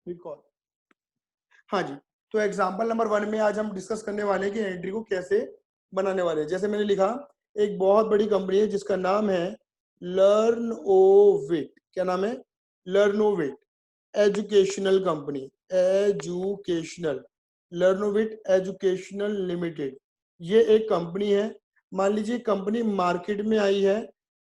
Recall. हाँ जी, तो example number 1 में आज हम डिस्कस करने वाले हैं कि एंट्री को कैसे बनाने वाले हैं। जैसे मैंने लिखा, एक बहुत बड़ी कंपनी है जिसका नाम है लर्नोविट। क्या नाम है? Learnovate educational company, educational, Learnovate educational limited. ये एक कंपनी है। मान लीजिए कंपनी मार्केट में आई है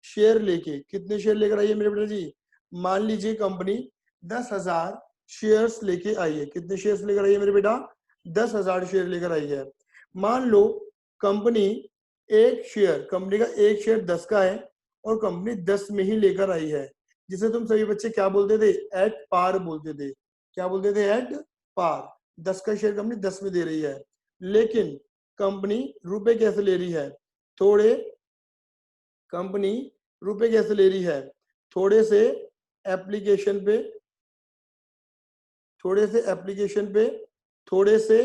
शेयर लेके। कितने शेयर लेकर आई है मेरे बेटा जी? मान लीजिए कंपनी 10,000 शेयर्स लेके आई है। कितने शेयर्स लेकर आई है मेरे बेटा? 10,000 शेयर लेकर आई है। मान लो कंपनी एक शेयर, कंपनी का एक शेयर 10 का है और कंपनी 10 में ही लेकर आई है, जिसे तुम सभी बच्चे क्या बोलते थे? एट पार बोलते थे। क्या बोलते थे? At par. 10 का शेयर कंपनी 10 में दे रही है, लेकिन कंपनी रुपए कैसे ले रही है? थोड़े कंपनी रुपए कैसे ले रही है? थोड़े से एप्लीकेशन पे, थोड़े से एप्लीकेशन पे, थोड़े से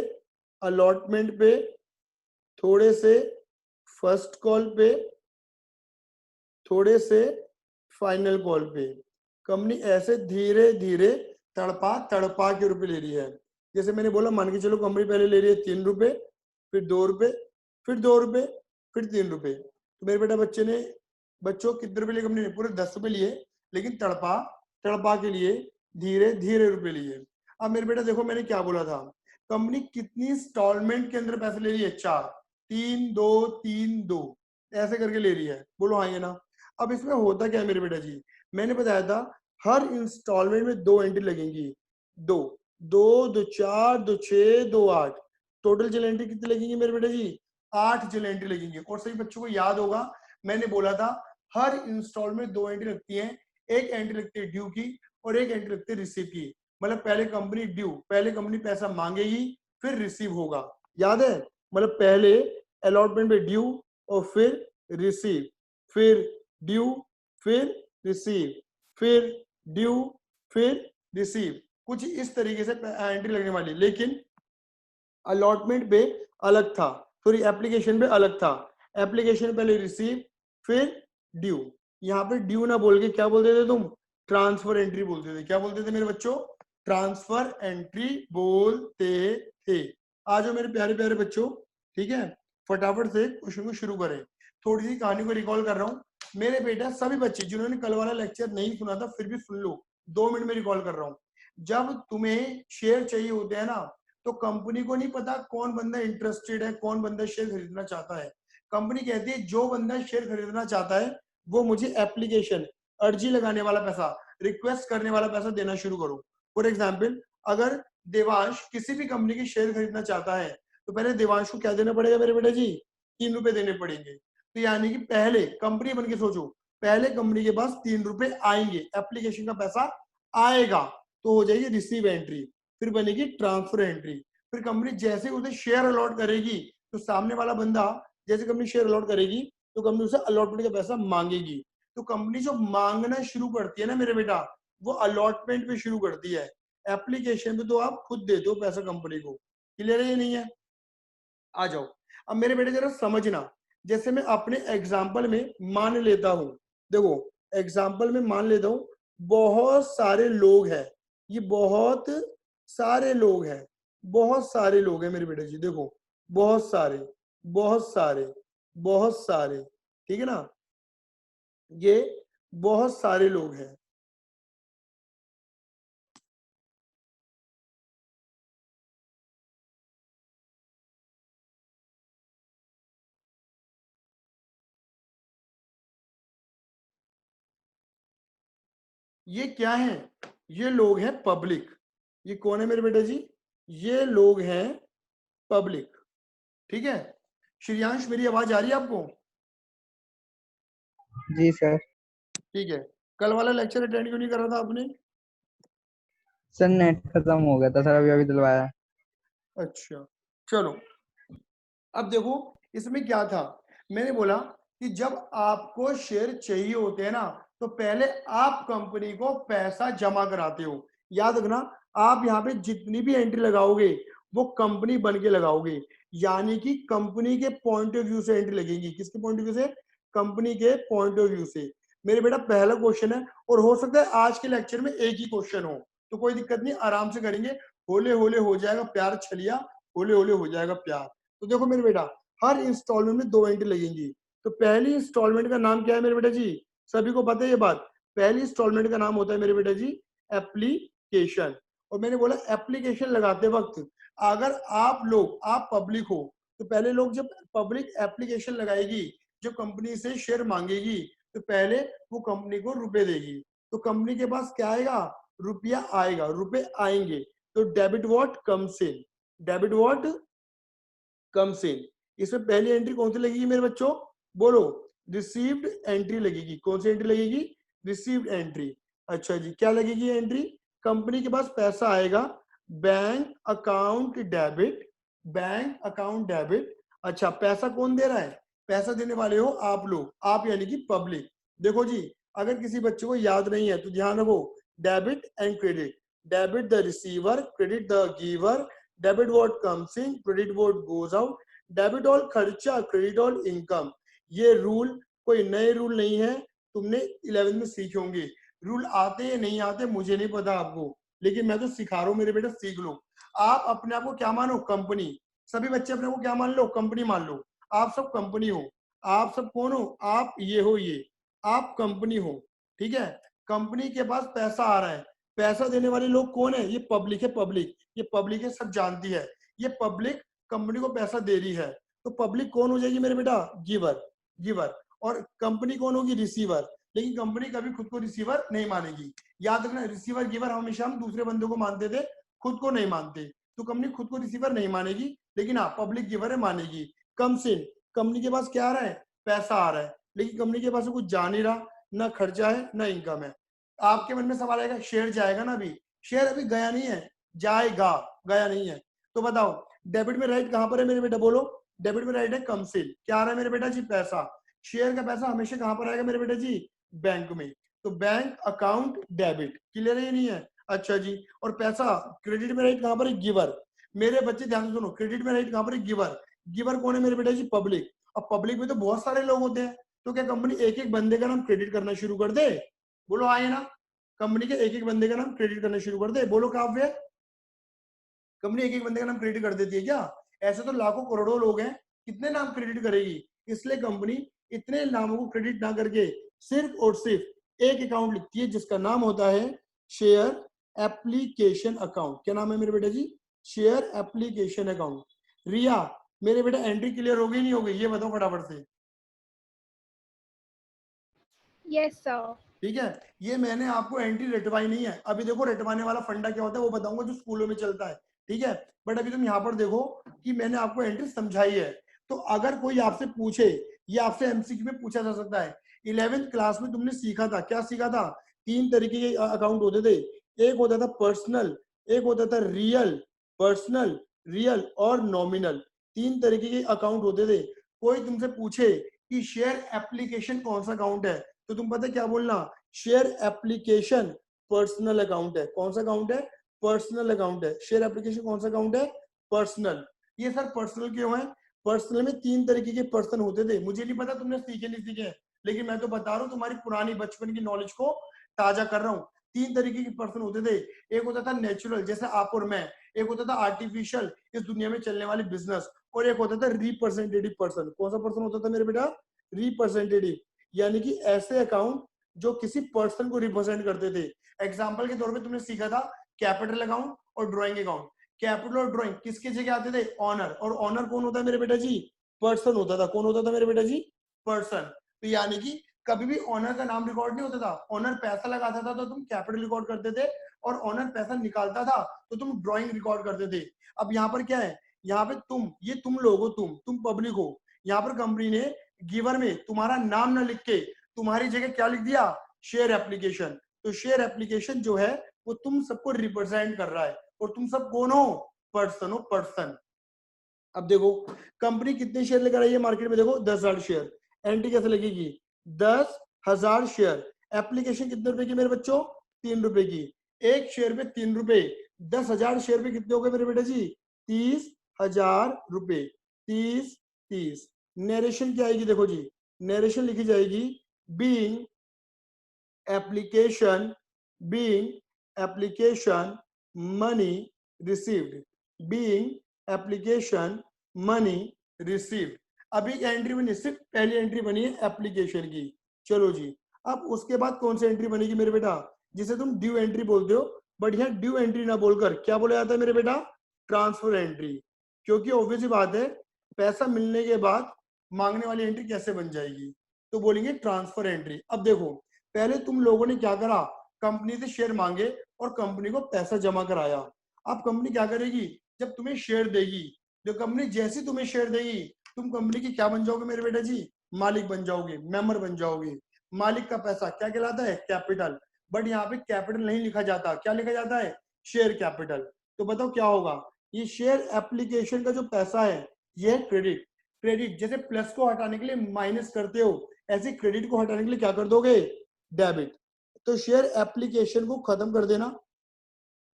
अलॉटमेंट पे, थोड़े से फर्स्ट कॉल पे, थोड़े से फाइनल कॉल पे। कंपनी ऐसे धीरे धीरे तड़पा तड़पा के रुपए ले रही है। जैसे मैंने बोला, मान के चलो कंपनी पहले ले रही है 3 रुपए, फिर 2 रुपए, फिर 2 रुपए, फिर 3 रुपए। तो मेरे बेटा बच्चों कितने रुपए लिए कंपनी ने? पूरे 10 रुपए लिए, लेकिन तड़पा तड़पा के लिए धीरे धीरे रुपए लिए। अब मेरे बेटा देखो, मैंने क्या बोला था, कंपनी कितनी इंस्टॉलमेंट के अंदर पैसे ले रही है? 4, 3 2 3 2 ऐसे करके ले रही है। बोलो हाँ या ना? अब इसमें होता क्या है मेरे बेटा जी, मैंने बताया था हर इंस्टॉलमेंट में 2 एंट्री लगेंगी। 2 2 2 4 2 6 2 8, टोटल जल एंट्री कितनी लगेंगी मेरे बेटा जी? 8 जल एंट्री लगेंगी। और सभी बच्चों को याद होगा, मैंने बोला था हर इंस्टॉलमेंट 2 एंट्री लगती है। एक एंट्री लगती है ड्यू की और एक एंट्री लगती है रिसीव की। मतलब पहले कंपनी ड्यू, पहले कंपनी पैसा मांगेगी, फिर रिसीव होगा। याद है? मतलब पहले अलॉटमेंट में ड्यू और फिर रिसीव, फिर ड्यू, फिर रिसीव, फिर ड्यू, फिर रिसीव। कुछ इस तरीके से एंट्री लगने वाली। लेकिन अलॉटमेंट पे अलग था, सॉरी एप्लीकेशन पे अलग था। एप्लीकेशन पहले रिसीव, फिर ड्यू। यहाँ पे ड्यू ना बोल के क्या बोलते थे तुम? ट्रांसफर एंट्री बोलते थे। क्या बोलते थे मेरे बच्चों? ट्रांसफर एंट्री बोलते थे। आ जाओ मेरे प्यारे प्यारे बच्चों, ठीक है, फटाफट से क्वेश्चन को शुरू करें। थोड़ी सी कहानी को रिकॉल कर रहा हूँ मेरे बेटा। सभी बच्चे जिन्होंने कल वाला लेक्चर नहीं सुना था, फिर भी सुन लो, 2 मिनट में रिकॉल कर रहा हूँ। जब तुम्हें शेयर चाहिए होते हैं ना, तो कंपनी को नहीं पता कौन बंदा इंटरेस्टेड है, कौन बंदा शेयर खरीदना चाहता है। कंपनी कहती है जो बंदा शेयर खरीदना चाहता है वो मुझे एप्लीकेशन, अर्जी लगाने वाला पैसा, रिक्वेस्ट करने वाला पैसा देना शुरू करो। फॉर एग्जाम्पल, अगर देवांश किसी भी कंपनी की शेयर खरीदना चाहता है, तो पहले देवांश को क्या देना पड़ेगा मेरे बेटा जी? 3 रुपए देने पड़ेंगे। तो यानी कि पहले कंपनी बन के सोचो, पहले कंपनी के पास 3 रुपए आएंगे, एप्लीकेशन का पैसा आएगा, तो हो जाएगी रिसीव एंट्री, फिर बनेगी ट्रांसफर एंट्री। फिर कंपनी जैसे उसे शेयर अलॉट करेगी, तो सामने वाला बंदा जैसे कंपनी शेयर अलॉट करेगी, तो कंपनी उसे अलॉटमेंट का पैसा मांगेगी। तो कंपनी जो मांगना शुरू करती है ना मेरे बेटा, वो अलॉटमेंट पे शुरू करती है। एप्लीकेशन पे तो आप खुद देते हो पैसा कंपनी को। क्लियर है या नहीं है? आ जाओ अब मेरे बेटे जरा समझना। जैसे मैं अपने एग्जाम्पल में मान लेता हूं, देखो एग्जाम्पल में मान लेता हूं बहुत सारे लोग हैं, ये बहुत सारे लोग हैं, बहुत सारे लोग हैं मेरे बेटे जी। देखो बहुत सारे, बहुत सारे, बहुत सारे, ठीक है ना, ये बहुत सारे लोग हैं। ये क्या है? ये लोग हैं पब्लिक। ये कौन है मेरे बेटे जी? ये लोग हैं पब्लिक। ठीक है, श्रेयांश मेरी आवाज आ रही है आपको? जी सर। ठीक है, कल वाला लेक्चर अटेंड क्यों नहीं करा था आपने? सर नेट खत्म हो गया था सर, अभी अभी दिलवाया। अच्छा, चलो अब देखो इसमें क्या था। मैंने बोला कि जब आपको शेयर चाहिए होते हैं ना, तो पहले आप कंपनी को पैसा जमा कराते हो। याद रखना, आप यहाँ पे जितनी भी एंट्री लगाओगे वो कंपनी बन के लगाओगे, यानी कि कंपनी के पॉइंट ऑफ व्यू से एंट्री लगेगी। किसके पॉइंट ऑफ व्यू से? कंपनी के पॉइंट ऑफ व्यू से। मेरे बेटा पहला क्वेश्चन है, और हो सकता है आज के लेक्चर में एक ही क्वेश्चन हो, तो कोई दिक्कत नहीं, आराम से करेंगे। होले होले हो जाएगा प्यार छलिया, होले होले हो जाएगा प्यार। तो देखो मेरे बेटा, हर इंस्टॉलमेंट में 2 एंट्री लगेंगी। तो पहली इंस्टॉलमेंट का नाम क्या है मेरे बेटा जी? सभी को पता है ये बात। पहली इंस्टॉलमेंट का नाम होता है मेरे बेटा जी एप्लीकेशन। और मैंने बोला एप्लीकेशन लगाते वक्त अगर आप पब्लिक हो, तो पहले लोग जब पब्लिक एप्लीकेशन लगाएगी, जो कंपनी से शेयर मांगेगी, तो पहले वो कंपनी को रुपए देगी। तो कंपनी के पास क्या आएगा? रुपया आएगा, रुपए आएंगे। तो debit what comes in, debit what comes in. इसमें पहली एंट्री कौन सी लगेगी मेरे बच्चों? बोलो, रिसीव्ड एंट्री लगेगी। कौन सी एंट्री लगेगी? Received entry. अच्छा जी, क्या लगेगी एंट्री? कंपनी के पास पैसा आएगा, bank account debit, bank account debit. अच्छा, पैसा कौन दे रहा है? पैसा देने वाले हो आप लोग, आप यानी कि पब्लिक। देखो जी, अगर किसी बच्चे को याद नहीं है तो ध्यान रखो, debit and credit. Debit the receiver, credit the giver, debit what comes in, credit what goes out, debit all खर्चा, क्रेडिट ऑल इनकम। ये रूल कोई नए रूल नहीं है, तुमने 11th में सीखे होंगे। रूल आते या नहीं आते मुझे नहीं पता आपको, लेकिन मैं तो सिखा रहा हूँ मेरे बेटा, सीख लो। आप अपने आप को क्या मानो? कंपनी। सभी बच्चे अपने को क्या मान लो? कंपनी मान लो। आप सब कंपनी हो। आप सब कौन हो? आप ये हो, ये आप कंपनी हो। ठीक है, कंपनी के पास पैसा आ रहा है। पैसा देने वाले लोग कौन है? ये पब्लिक है, पब्लिक। ये पब्लिक है, सब जानती है। ये पब्लिक कंपनी को पैसा दे रही है। तो पब्लिक कौन हो जाएगी मेरे बेटा? Giver, giver. और कंपनी कौन होगी? रिसीवर। लेकिन कंपनी कभी खुद को रिसीवर नहीं मानेगी। याद रखना, रिसीवर गिवर हमेशा हम दूसरे बंदों को मानते थे, खुद को नहीं मानते। तो कंपनी खुद को रिसीवर नहीं मानेगी, लेकिन हाँ पब्लिक गिवर है, मानेगी। कम से कंपनी के पास क्या आ रहा है? पैसा आ रहा है, लेकिन कंपनी के पास कुछ जा नहीं रहा, ना खर्चा है ना इनकम है। आपके मन में सवाल आएगा, शेयर जाएगा ना? अभी शेयर अभी गया नहीं है, जाएगा, गया नहीं है। तो बताओ, डेबिट में राइट कहां पर है मेरे बेटा? बोलो, डेबिट में राइट है कम से। क्या आ रहा है मेरे बेटा जी? पैसा। शेयर का पैसा हमेशा कहां पर आएगा मेरे बेटा जी? बैंक में। तो बैंक अकाउंट डेबिट। क्लियर है? नहीं है? अच्छा जी। और पैसा क्रेडिट में राइट कहां पर है? गिवर। मेरे बच्चे ध्यान से सुनो, क्रेडिट में राइट कहां पर है? गिवर। गिवर कौन है मेरे बेटा जी? पब्लिक। अब पब्लिक में तो बहुत सारे लोग होते हैं, तो क्या कंपनी एक एक बंदे का नाम क्रेडिट करना शुरू कर दे? बोलो आए ना, कंपनी के एक एक बंदे का नाम क्रेडिट करना शुरू कर दे? बोलो काव्य, कंपनी एक एक बंदे का नाम क्रेडिट कर देती है क्या? ऐसे तो लाखों करोड़ों लोग हैं, कितने नाम क्रेडिट करेगी? इसलिए कंपनी इतने नामों को क्रेडिट ना करके सिर्फ और सिर्फ एक अकाउंट लिखती है, जिसका नाम होता है शेयर एप्लीकेशन अकाउंट। क्या नाम है मेरे बेटा जी? Share application account. रिया, मेरे बेटा एंट्री क्लियर हो गई नहीं हो गई, ये बताओ फटाफट से। Yes sir. ठीक है, ये मैंने आपको एंट्री रटवाई नहीं है। अभी देखो रटवाने वाला फंडा क्या होता है वो बताऊंगा, जो स्कूलों में चलता है। ठीक है, बट अभी तुम यहाँ पर देखो कि मैंने आपको एंट्री समझाई है। तो अगर कोई आपसे पूछे, ये आपसे एमसीक्यू में पूछा जा सकता है। 11th क्लास में तुमने सीखा था, क्या सीखा था? 3 तरीके के अकाउंट होते थे। एक होता था पर्सनल, एक होता था रियल, पर्सनल, रियल और नॉमिनल। 3 तरीके के अकाउंट होते थे। कोई तुमसे पूछे कि शेयर एप्लीकेशन कौन सा अकाउंट है, तो तुम पता क्या बोलना? शेयर एप्लीकेशन पर्सनल अकाउंट है। कौन सा अकाउंट है? पर्सनल अकाउंट है। शेयर एप्लीकेशन कौन सा अकाउंट है? पर्सनल। ये सर पर्सनल क्यों है? पर्सनल में 3 तरीके के पर्सन होते थे। मुझे नहीं पता तुमने सीखे नहीं सीखे, लेकिन मैं तो बता रहा हूँ, तुम्हारी पुरानी बचपन की नॉलेज को ताजा कर रहा हूँ। 3 तरीके के पर्सन होते थे। एक होता था नेचुरल, जैसे आप और मैं। एक होता था आर्टिफिशियल, इस दुनिया में चलने वाली बिजनेस। और एक होता था रिप्रेजेंटेटिव पर्सन। कौन सा पर्सन होता था मेरे बेटा? रिप्रेजेंटेटिव, यानी कि ऐसे अकाउंट जो किसी पर्सन को रिप्रेजेंट करते थे। एग्जाम्पल के तौर पे तुमने सीखा था कैपिटल अकाउंट और ड्राइंग अकाउंट। कैपिटल और ड्राइंग किसके जगह आते थे? ऑनर। और ऑनर कौन होता है मेरे बेटा जी? पर्सन होता था। कौन होता था मेरे बेटा जी? पर्सन। तो यानी कि कभी भी ऑनर का नाम रिकॉर्ड नहीं होता था। ऑनर पैसा लगाता था तो तुम कैपिटल रिकॉर्ड करते थे, और ऑनर पैसा निकालता था तो तुम ड्राइंग रिकॉर्ड करते थे। अब यहाँ पर क्या है? यहाँ पे तुम, ये तुम लोग हो, तुम पब्लिक हो। यहाँ पर कंपनी ने गिवर में तुम्हारा नाम ना लिख के तुम्हारी जगह क्या लिख दिया? Share application. तो शेयर एप्लीकेशन जो है वो तुम सबको रिप्रेजेंट कर रहा है। और तुम सब कौन हो? पर्सन हो, पर्सन। अब देखो कंपनी कितने शेयर लेकर आई है मार्केट में? देखो 10,000 शेयर। एंट्री कैसे लगेगी? 10,000 शेयर। एप्लीकेशन कितने रुपए की मेरे बच्चों? 3 रुपए की। एक शेयर पे 3 रुपए, 10,000 शेयर पे कितने हो गए मेरे बेटा जी? 30,000 रुपए। 30, 30। नरेशन क्या आएगी? देखो जी, नरेशन लिखी जाएगी being application, being application money received, being application money received. अभी एक एंट्री बनी, सिर्फ पहली एंट्री बनी है एप्लीकेशन की। चलो जी, अब उसके बाद कौन सी एंट्री बनेगी मेरे बेटा, जिसे तुम ड्यू एंट्री बोलते हो, बट यहाँ ड्यू एंट्री ना बोलकर क्या बोला जाता है मेरे बेटा, ट्रांसफर एंट्री। क्योंकि ऑब्वियस बात है, पैसा मिलने के बाद मांगने वाली एंट्री कैसे बन जाएगी, तो बोलेंगे ट्रांसफर एंट्री। अब देखो, पहले तुम लोगों ने क्या करा, कंपनी से शेयर मांगे और कंपनी को पैसा जमा कराया। अब कंपनी क्या करेगी, जब तुम्हें शेयर देगी, जो कंपनी जैसी तुम्हें शेयर देगी, तुम कंपनी की क्या बन जाओगे मेरे बेटा जी, मालिक बन जाओगे, मेंबर बन जाओगे। मालिक का पैसा क्या कहलाता है, कैपिटल। बट यहाँ पे कैपिटल नहीं लिखा जाता, क्या लिखा जाता है, शेयर कैपिटल। तो बताओ क्या होगा, ये शेयर एप्लीकेशन का जो पैसा है ये है क्रेडिट। क्रेडिट जैसे प्लस को हटाने के लिए माइनस करते हो, ऐसे क्रेडिट को हटाने के लिए क्या कर दोगे, डेबिट। तो शेयर एप्लीकेशन को खत्म कर देना,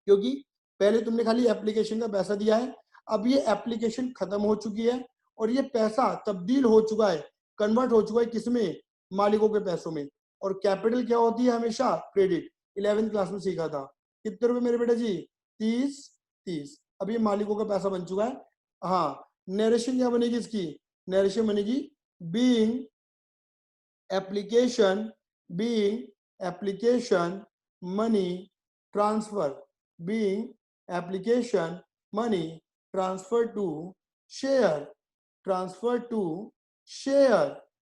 क्योंकि पहले तुमने खाली एप्लीकेशन का पैसा दिया है, अब ये एप्लीकेशन खत्म हो चुकी है और ये पैसा तब्दील हो चुका है, कन्वर्ट हो चुका है किसमें, मालिकों के पैसों में। और कैपिटल क्या होती है, हमेशा क्रेडिट। 11वीं क्लास में सीखा था। कितने रुपए मेरे बेटे जी, 30। अब ये मालिकों का पैसा बन चुका है। हाँ, नरेशन क्या बनेगी इसकी, नरेशन बनेगी being application money transfer, being application money transfer to share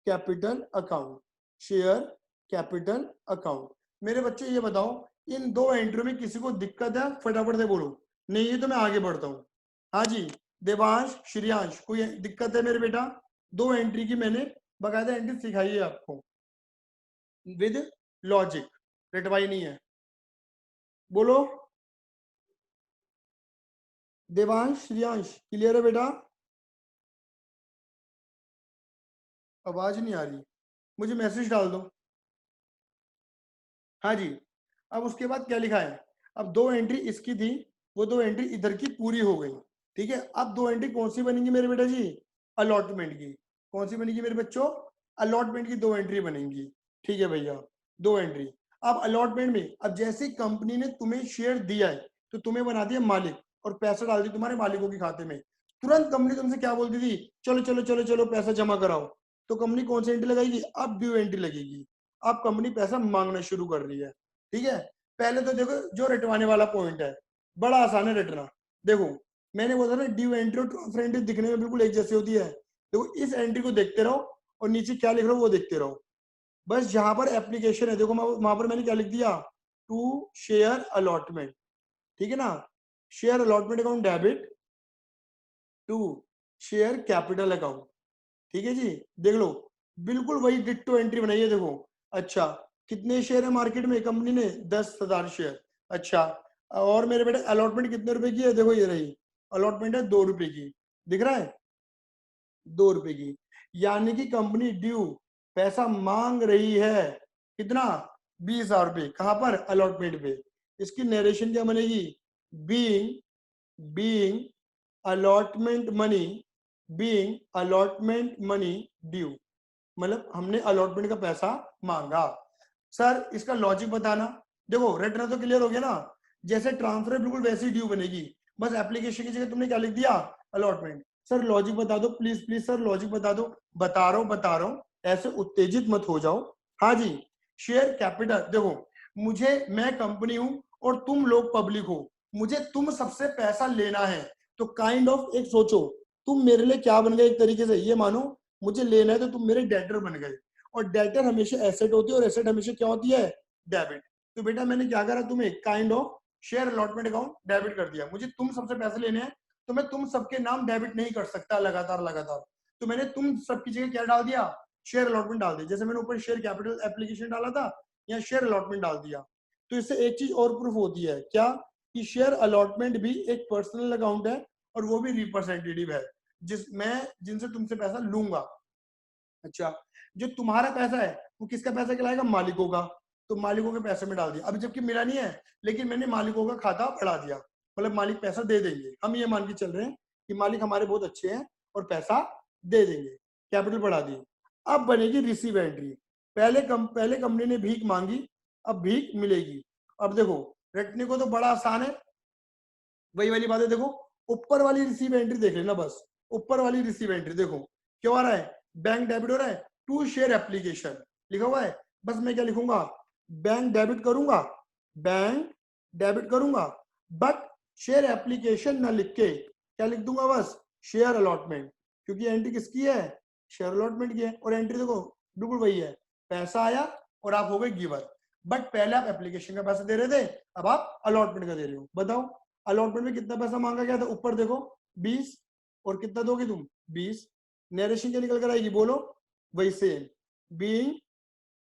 capital account। मेरे बच्चों ये बताओ, इन दो एंट्री में किसी को दिक्कत है, फटाफट से बोलो, नहीं ये तो मैं आगे बढ़ता हूँ। हाँ जी, देवांश, श्रेयांश, कोई दिक्कत है मेरे बेटा, दो एंट्री की मैंने बकायदा एंट्री सिखाई है आपको विद लॉजिक, रटवाई नहीं है। बोलो देवांश, श्रेयांश, क्लियर है बेटा, आवाज नहीं आ रही, मुझे मैसेज डाल दो। हाँ जी, अब उसके बाद क्या लिखा है, अब दो एंट्री इसकी थी, वो दो एंट्री इधर की पूरी हो गई, ठीक है। अब दो एंट्री कौन सी बनेंगी मेरे बेटा जी, अलॉटमेंट की। कौन सी बनेगी मेरे बच्चों, अलॉटमेंट की दो एंट्री बनेंगी, ठीक है भैया, दो एंट्री। अब अलॉटमेंट में, अब जैसे कंपनी ने तुम्हें शेयर दिया है तो तुम्हें बना दिया मालिक और पैसा डाल दिया तुम्हारे मालिकों के खाते में। तुरंत कंपनी तुमसे क्या बोलती थी, चलो चलो चलो चलो पैसा जमा कराओ। तो कंपनी कौन सी एंट्री लगाएगी, अब ड्यू एंट्री लगेगी। अब कंपनी पैसा मांगना शुरू कर रही है, ठीक है। पहले तो देखो जो रटवाने वाला पॉइंट है, बड़ा आसान है रटना। देखो मैंने बोला ना, ड्यू एंट्री और ट्रांसफर एंट्री दिखने में बिल्कुल एक जैसी होती है। देखो इस एंट्री को देखते रहो और नीचे क्या लिख रहा हूँ वो देखते रहो। बस जहां पर एप्लीकेशन है, देखो वहां पर मैंने क्या लिख दिया, टू शेयर अलॉटमेंट, ठीक है ना, share allotment account debit to share capital account, ठीक है जी। देख लो बिल्कुल वही डिट्टो एंट्री बनाई है, देखो। अच्छा, कितने शेयर है मार्केट में, कंपनी ने 10,000 शेयर। अच्छा, और मेरे बेटे अलॉटमेंट कितने रुपए की है, देखो ये रही अलॉटमेंट है 2 रुपए की, दिख रहा है 2 रुपए की। यानी कि कंपनी ड्यू पैसा मांग रही है, कितना, 20,000 रुपए, कहां पर, अलॉटमेंट पे। इसकी नरेशन क्या बनेगी, बीइंग अलॉटमेंट मनी ड्यू, मतलब हमने अलॉटमेंट का पैसा मांगा। सर इसका लॉजिक बताना। देखो रटना तो क्लियर हो गया ना, जैसे ट्रांसफर बिल्कुल वैसी ड्यू बनेगी, बस एप्लीकेशन की जगह तुमने क्या लिख दिया, अलॉटमेंट। सर लॉजिक बता दो प्लीज प्लीज सर, लॉजिक बता दो। बता रहा हूं, ऐसे उत्तेजित मत हो जाओ। हाँ जी, शेयर कैपिटल, देखो मुझे, मैं कंपनी हूं और तुम लोग पब्लिक हो, मुझे तुम सबसे पैसा लेना है। तो काइंड ऑफ एक सोचो, तुम मेरे लिए क्या बन गए, एक तरीके से ये मानो मुझे लेना है तो तुम मेरे डेटर बन गए। और डेटर हमेशा एसेट होती है और एसेट हमेशा क्या होती है, डेबिट। तो बेटा मैंने क्या करा, तुम्हें kind of share allotment account debit कर दिया। मुझे तुम सबसे पैसे लेने हैं तो मैं तुम सबके नाम डेबिट नहीं कर सकता लगातार लगातार, तो मैंने तुम सबकी जगह क्या डाल दिया, शेयर अलॉटमेंट डाल दिया। जैसे मैंने ऊपर शेयर कैपिटल एप्लीकेशन डाला था, या शेयर अलॉटमेंट डाल दिया। तो इससे एक चीज और प्रूफ होती है, क्या, कि शेयर अलॉटमेंट भी एक पर्सनल अकाउंट है और वो भी रिप्रेजेंटेटिव है, जिनसे तुमसे पैसा लूंगा। अच्छा, जो तुम्हारा पैसा है वो किसका पैसा कहलाएगा, मालिकों का। तो मालिकों के पैसे में डाल दिया। अभी जबकि मिला नहीं है, लेकिन मैंने मालिकों का खाता बढ़ा दिया, मतलब मालिक पैसा दे देंगे, हम ये मान के चल रहे हैं कि मालिक हमारे बहुत अच्छे हैं और पैसा दे देंगे, कैपिटल बढ़ा दी। अब बनेगी रिसीव एंट्री। पहले कंपनी ने भीख मांगी, अब भीख मिलेगी। अब देखो रटने को तो बड़ा आसान है, वही वाली बात है। देखो ऊपर वाली रिसीव एंट्री देख लेना, बस ऊपर वाली रिसीव एंट्री देखो क्या हो रहा है, बैंक डेबिट हो रहा है टू शेयर एप्लीकेशन लिखा हुआ है। बस मैं क्या लिखूंगा, बैंक डेबिट करूंगा, बैंक डेबिट करूंगा, बट शेयर एप्लीकेशन ना लिख के क्या लिख दूंगा, बस शेयर अलॉटमेंट, क्योंकि एंट्री किसकी है, शेयर अलॉटमेंट की है। और एंट्री देखो बिल्कुल वही है, पैसा आया और आप हो गए गिवर, बट पहले आप एप्लीकेशन का पैसा दे रहे थे, अब आप अलॉटमेंट का दे रहे हो। बताओ अलॉटमेंट में कितना पैसा मांगा गया था, ऊपर देखो 20, और कितना दोगे तुम 20, नरेशन क्या निकल कर आएगी बोलो, वही same being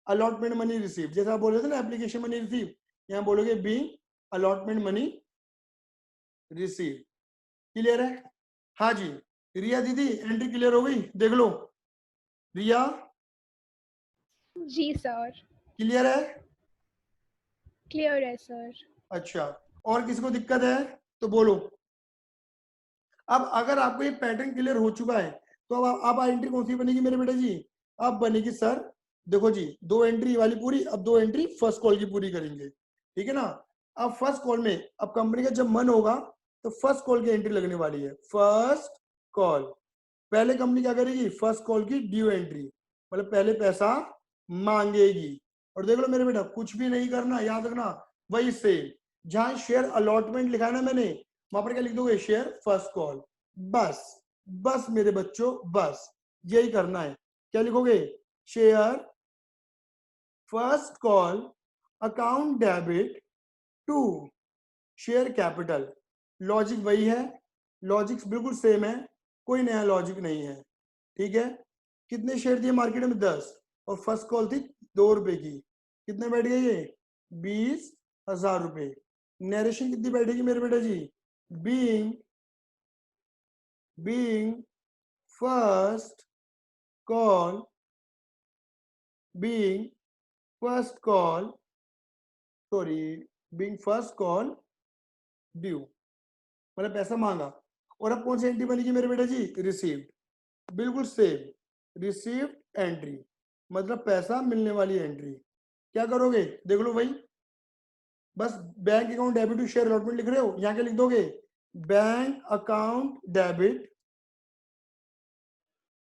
allotment money receive, जैसे आप बोल रहे थे ना एप्लीकेशन मनी रिसीव, यहाँ बोलोगे being allotment money receive. Clear है? हाँ जी रिया दीदी एंट्री क्लियर हो गई, देख लो रिया जी सर, क्लियर है? क्लियर है सर। अच्छा और किसी को दिक्कत है तो बोलो। अब अगर आपको ये पैटर्न क्लियर हो चुका है तो अब एंट्री कौन सी बनेगी मेरे बेटे जी, अब बनेगी सर देखो जी 2 एंट्री वाली पूरी, अब 2 एंट्री फर्स्ट कॉल की पूरी करेंगे, ठीक है ना। अब फर्स्ट कॉल में अब कंपनी का जब मन होगा तो फर्स्ट कॉल की एंट्री लगने वाली है, फर्स्ट कॉल। पहले कंपनी क्या करेगी, फर्स्ट कॉल की ड्यू एंट्री, मतलब पहले पैसा मांगेगी। और देख लो मेरे बेटा कुछ भी नहीं करना, याद रखना वही सेम, जहां शेयर अलॉटमेंट लिखा है ना मैंने, वहां पर क्या लिख दोगे, शेयर फर्स्ट कॉल। बस बस मेरे बच्चों बस यही करना है। क्या लिखोगे, share first call account debit to share capital. Logic वही है, लॉजिक बिल्कुल सेम है, कोई नया लॉजिक नहीं है, ठीक है। कितने शेयर दिए मार्केट में, 10, और फर्स्ट कॉल थी 2 रुपए की, कितने बैठ गए ये 20,000 रुपए। नरेशन कितनी बैठेगी मेरे बेटा जी, being first call, being first call sorry being first call due, मतलब पैसा मांगा। और अब कौन सी एंट्री बनेगी मेरे बेटा जी, रिसीव्ड, बिल्कुल सेम रिसीव्ड एंट्री, मतलब पैसा मिलने वाली एंट्री। क्या करोगे देख लो भाई, बस bank account debit to share allotment लिख रहे हो, यहाँ क्या लिख दोगे, बैंक अकाउंट डेबिट,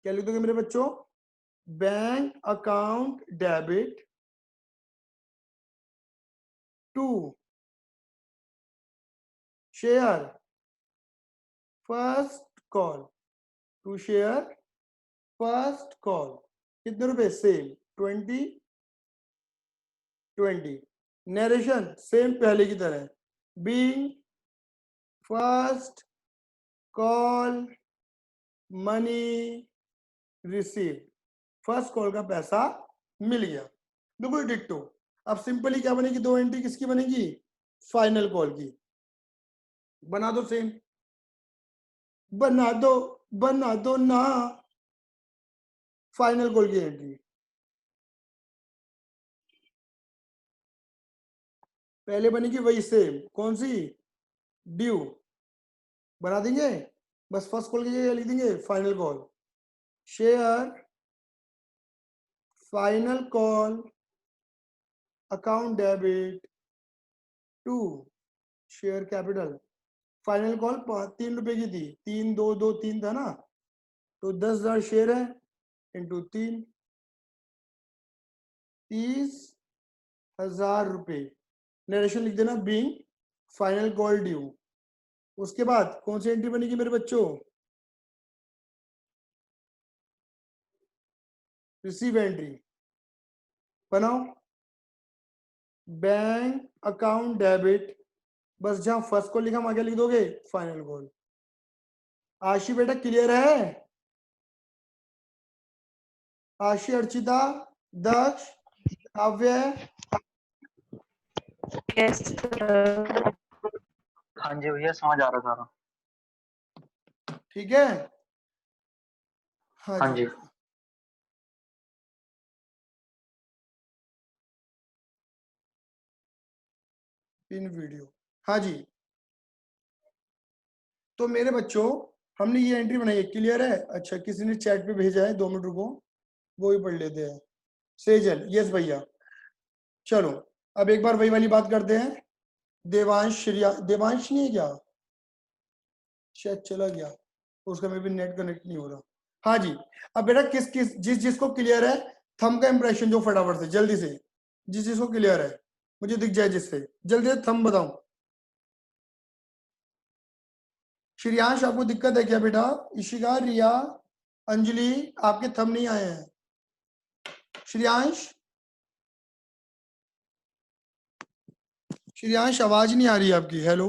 क्या लिख दोगे मेरे बच्चों, bank account debit to share first call, to share first call, कितने रुपए, सेम 20 नरेशन सेम पहले की तरह, being first call money receive, first call का पैसा मिल गया, बिल्कुल डिट्टो। अब सिंपली क्या बनेगी, 2 एंट्री किसकी बनेगी, फाइनल कॉल की। बना दो सेम, बना दो ना फाइनल कॉल की एंट्री। पहले बनेगी वही सेम, कौन सी, ड्यू, बना देंगे, बस फर्स्ट कॉल की जगह लिख देंगे final call, share final call account debit to share capital. Final call 3 रुपए की थी, 3 2 2 3 था ना, तो 10,000 शेयर है इंटू 3, 30,000 रुपए। नरेशन लिख देना बीइंग फाइनल कॉल ड्यू। उसके बाद कौन सी एंट्री बनेगी मेरे बच्चों, रिसीव एंट्री बनाओ, बैंक अकाउंट डेबिट, बस जहां फर्स्ट कॉल लिखा वहां क्या लिख दोगे, फाइनल कॉल। आशी बेटा क्लियर है, आशी, अर्चिता, दक्ष, काव्य, हाँ जी भैया समझ आ रहा सारा। ठीक है। हाँ हाँ जी जी इन वीडियो, हाँ जी। तो मेरे बच्चों हमने ये एंट्री बनाई है, क्लियर है? अच्छा किसी ने चैट पे भेजा है, 2 मिनट रुको वो भी पढ़ लेते हैं। सेजल, यस भैया। चलो अब एक बार वही वाली बात करते हैं, देवांश देवांश नहीं है क्या? शायद चला गया, उसका में भी नेट कनेक्ट नहीं हो रहा। हाँ जी, अब बेटा किस जिसको क्लियर है थंब का इंप्रेशन जो फटाफट से जल्दी से, जिसको क्लियर है मुझे दिख जाए, जिससे जल्दी से थंब बताऊं। श्रेयांश आपको दिक्कत है क्या बेटा? इशिका, रिया, अंजलि, आपके थंब नहीं आए हैं। श्रेयांश आवाज नहीं आ रही आपकी। हेलो